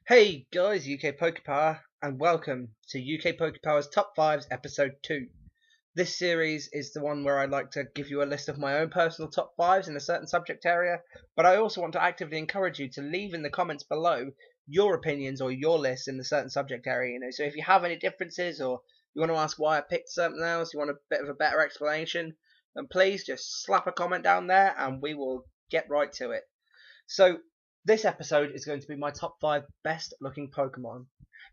Hey guys, UKPokePower, and welcome to UKPokePower's Top 5's Episode 2. This series is the one where I'd like to give you a list of my own personal top 5's in a certain subject area, but I also want to actively encourage you to leave in the comments below your opinions or your lists in the certain subject area. So if you have any differences or you want to ask why I picked something else, you want a bit of a better explanation, then please just slap a comment down there and we will get right to it. So this episode is going to be my top 5 best looking Pokemon.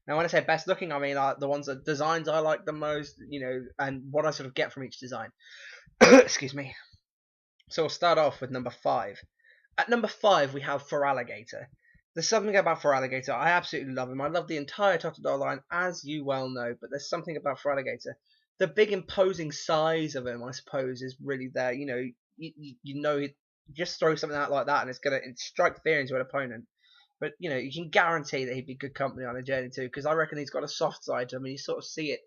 Now when I say best looking, I mean the ones that designs I like the most, and what I sort of get from each design. Excuse me. So we'll start off with number 5. At number 5 we have Feraligatr. There's something about Feraligatr, I absolutely love him. I love the entire Totodile line, as you well know, but there's something about Feraligatr. The big imposing size of him, I suppose, is really there. Just throw something out like that and it's going to strike fear into an opponent. But, you can guarantee that he'd be good company on a journey too, because I reckon he's got a soft side to him, and you sort of see it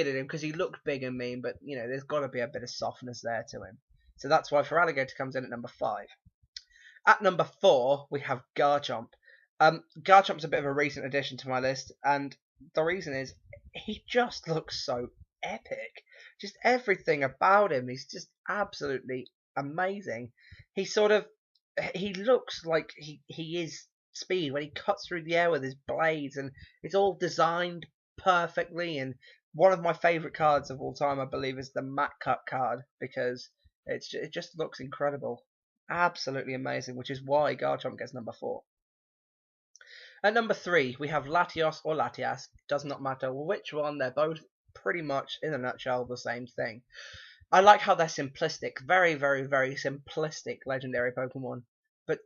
in him, because he looks big and mean, but, there's got to be a bit of softness there to him. So that's why Feraligatr comes in at number 5. At number 4, we have Garchomp. Garchomp's a bit of a recent addition to my list, and the reason is, he just looks so epic. Just everything about him is just absolutely amazing. He looks like he is speed when he cuts through the air with his blades, and it's all designed perfectly. And one of my favourite cards of all time, I believe, is the Mat Cut card, because it just looks incredible, absolutely amazing, which is why Garchomp gets number 4. At number 3 we have Latios or Latias, does not matter which one, they're both pretty much in a nutshell the same thing. I like how they're simplistic, very, very, very simplistic legendary Pokemon. But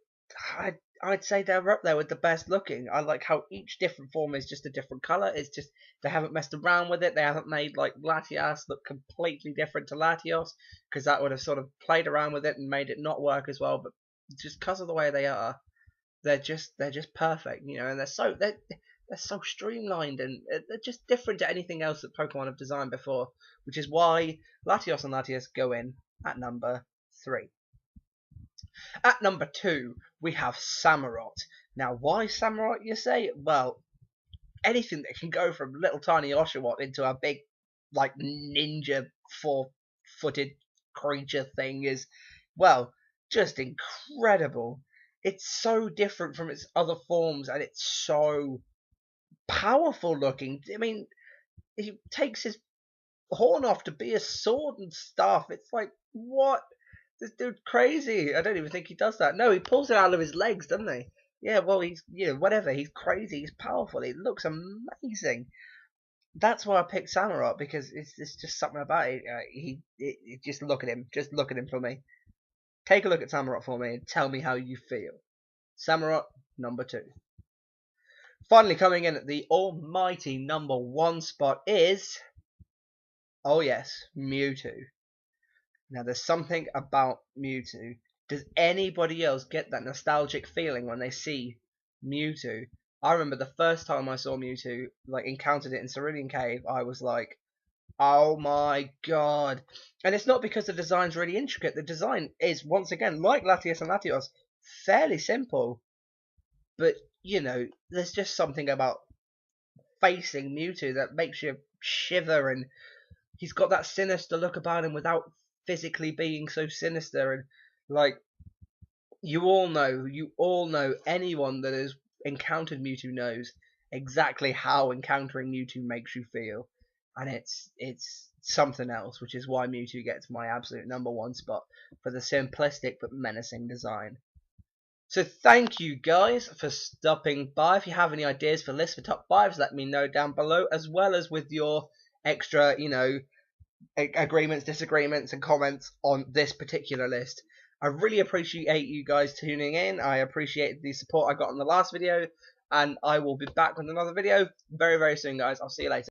I'd say they're up there with the best looking. I like how each different form is just a different colour. It's just, they haven't messed around with it. They haven't made like Latias look completely different to Latios, because that would have sort of played around with it and made it not work as well. But just because of the way they are, they're just perfect, and they're so streamlined, and they're just different to anything else that Pokemon have designed before, which is why Latios and Latias go in at number 3. At number 2, we have Samurott. Now, why Samurott, you say? Well, anything that can go from little tiny Oshawott into a big, like, ninja 4-footed creature thing is, well, just incredible. It's so different from its other forms, and it's so powerful looking. I mean, he takes his horn off to be a sword and stuff. It's like, what? This dude's crazy. I don't even think he does that. No, he pulls it out of his legs, doesn't he? Yeah, well, he's, whatever. He's crazy. He's powerful. It looks amazing. That's why I picked Samurott, because it's just something about it. Just look at him. Just look at him for me. Take a look at Samurott for me and tell me how you feel. Samurott, number 2. Finally coming in at the almighty number 1 spot is, oh yes, Mewtwo. Now there's something about Mewtwo. Does anybody else get that nostalgic feeling when they see Mewtwo? I remember the first time I saw Mewtwo, encountered it in Cerulean Cave, I was like, oh my god. And it's not because the design's really intricate. The design is, once again, like Latias and Latios, fairly simple. But, there's just something about facing Mewtwo that makes you shiver, and he's got that sinister look about him without physically being so sinister. And, you all know, anyone that has encountered Mewtwo knows exactly how encountering Mewtwo makes you feel. And it's something else, which is why Mewtwo gets my absolute number 1 spot for the simplistic but menacing design. So thank you guys for stopping by. If you have any ideas for lists for top 5s, let me know down below, as well as with your extra, agreements, disagreements, and comments on this particular list. I really appreciate you guys tuning in. I appreciate the support I got on the last video, and I will be back with another video very, very soon, guys. I'll see you later.